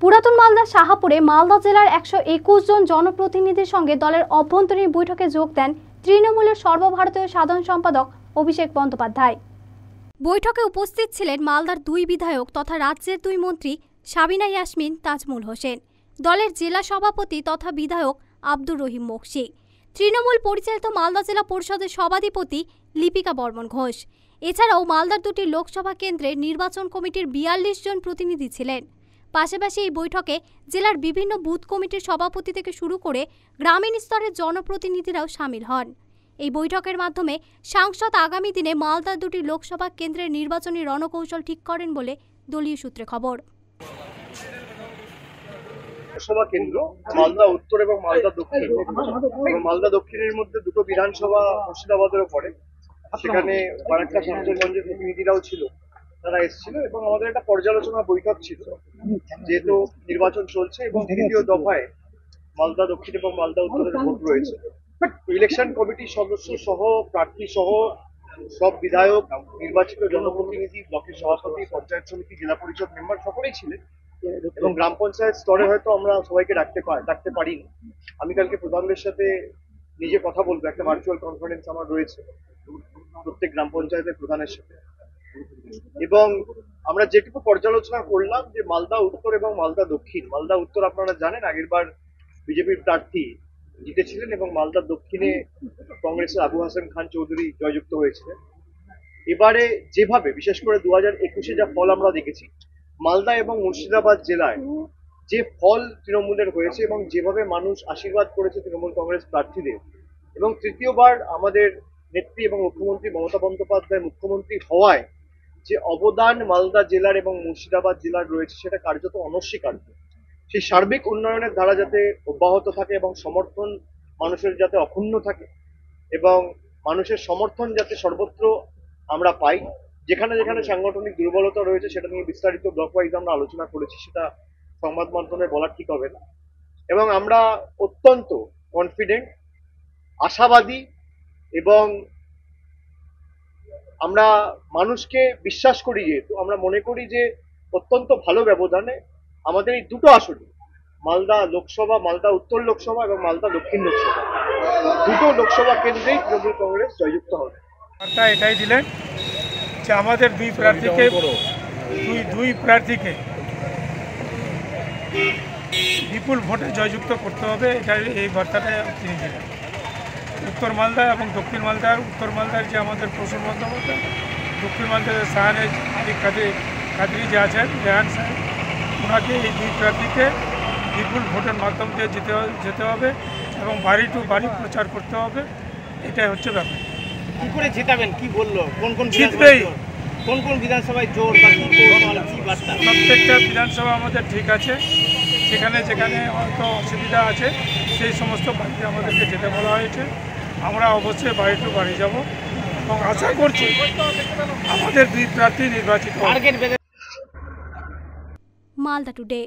পুরাতন মালদা শাহাপুরে মালদা জেলার 121 জন জনপ্রতিনিধির সঙ্গে দলের অভ্যন্তরীণ বৈঠকে যোগ দেন তৃণমূলের সর্বভারতীয় সাধারণ সম্পাদক অভিষেক বন্দ্যোপাধ্যায়। বৈঠকে উপস্থিত ছিলেন মালদার 2 বিধায়ক তথা রাজ্যের 2 মন্ত্রী সাবিনা ইয়াসমিন, তাজমুল হোসেন, দলের জেলা সভাপতি তথা বিধায়ক আব্দুর রহিম মোকসি, তৃণমূল পরিচালিত মালদা জেলা পরিষদের সভাধিপতি লিপিকা বর্মন ঘোষ। এছাড়াও মালদার 2টি লোকসভা কেন্দ্রের নির্বাচন কমিটির 42 জন প্রতিনিধি ছিলেন। পাশাপাশি এই বৈঠকে জেলার বিভিন্ন বুথ কমিটির সভাপতি থেকে শুরু করে গ্রামীণ স্তরের জনপ্রতিনিধিরাও সামিল হন। এই বৈঠকের মাধ্যমে সাংসদ আগামী দিনে মালদার 2টি লোকসভা কেন্দ্রের নির্বাচনী রণকৌশল ঠিক করেন বলে দলীয় সূত্রে খবর। লোকসভা কেন্দ্র মালদা উত্তর এবং মালদা দক্ষিণ, মালদা দক্ষিণের মধ্যে 2টো বিধানসভা মুর্শিদাবাদেরও পড়ে। সেখানে বারাক্কা শামসেরগঞ্জের প্রতিনিধিরাও ছিল, তারা এসেছিল এবং আমাদের একটা পর্যালোচনা বৈঠক ছিল। যেহেতু নির্বাচন চলছে এবং তৃতীয় দফায় মালদা দক্ষিণ এবং মালদা উত্তরের ভোট রয়েছে, ইলেকশন কমিটির সদস্য সহ প্রার্থী সহ সব বিধায়ক, নির্বাচিত জনপ্রতিনিধি, ব্লকের সভাপতি, পঞ্চায়েত সমিতি, জেলা পরিষদ মেম্বার সকলেই ছিলেন এবং গ্রাম পঞ্চায়েত স্তরে হয়তো আমরা সবাইকে ডাকতে পারিনি। আমি কালকে প্রধানদের সাথে নিজে কথা বলবো, একটা ভার্চুয়াল কনফারেন্স আমার রয়েছে প্রত্যেক গ্রাম পঞ্চায়েতের প্রধানের সাথে। এবং আমরা যেটুকু পর্যালোচনা করলাম যে মালদা উত্তর এবং মালদা দক্ষিণ, মালদা উত্তর আপনারা জানেন আগেরবার বিজেপির প্রার্থী জিতেছিলেন এবং মালদা দক্ষিণে কংগ্রেসের আবু হাসান খান চৌধুরী জয়যুক্ত হয়েছিলেন। এবারে যেভাবে বিশেষ করে 2021-এ যা ফল আমরা দেখেছি, মালদা এবং মুর্শিদাবাদ জেলায় যে ফল তৃণমূলের হয়েছে এবং যেভাবে মানুষ আশীর্বাদ করেছে তৃণমূল কংগ্রেস প্রার্থীদের, এবং তৃতীয়বার আমাদের নেত্রী এবং মুখ্যমন্ত্রী মমতা বন্দ্যোপাধ্যায় মুখ্যমন্ত্রী হওয়ায় যে অবদান মালদা জেলার এবং মুর্শিদাবাদ জেলার রয়েছে, সেটা কার্যত অনস্বীকার্য। সেই সার্বিক উন্নয়নের ধারা যাতে অব্যাহত থাকে এবং সমর্থন মানুষের যাতে অক্ষুণ্ণ থাকে এবং মানুষের সমর্থন যাতে সর্বত্র আমরা পাই, যেখানে যেখানে সাংগঠনিক দুর্বলতা রয়েছে সেটা নিয়ে বিস্তারিত ব্লক ওয়াইজ আমরা আলোচনা করেছি, সেটা সংবাদ মাধ্যমে বলা ঠিক হবে না। এবং আমরা অত্যন্ত কনফিডেন্ট, আশাবাদী এবং আমরা মানুষকে বিশ্বাস করি, যেহেতু আমরা মনে করি যে অত্যন্ত ভালো ব্যবধানে আমাদের এই 2টো আসনে, মালদা লোকসভা, মালদা উত্তর লোকসভা এবং মালদা দক্ষিণ লোকসভা, 2টো লোকসভা কেন্দ্রেই তৃণমূল কংগ্রেস জয়যুক্ত হবে। এটাই দিলেন যে আমাদের দুই প্রার্থীকে বিপুল ভোটে জয়যুক্ত করতে হবে, এটাই এই বার্তাটা তিনি দিলেন। উত্তর মালদা এবং দক্ষিণ মালদার, উত্তর মালদার যে আমাদের প্রসূন বন্দ্যোপাধ্যায়, দক্ষিণ মালদার শাহানেজ আলী কাদরি যে আছেন রেহান সাহেব, ওনাকে এই 2 প্রার্থীকে বিপুল ভোটের মাধ্যম দিয়ে যেতে হবে এবং বাড়ি টু বাড়ি প্রচার করতে হবে। এটাই হচ্ছে ব্যাপার। কি করে জেতাবেন, কি বললো, কোন জিতবেই, কোন বিধানসভায় জোর বা কি বার্তা? প্রত্যেকটা বিধানসভা আমাদের ঠিক আছে, যেখানে যেখানে হয়তো অসুবিধা আছে সেই সমস্ত বাড়িতে আমাদেরকে যেতে বলা হয়েছে। আমরা অবশ্যই বাড়ি টু বাড়ি যাব এবং আশা করছি আমাদের 2 প্রার্থী নির্বাচিত। মালদা টুডে।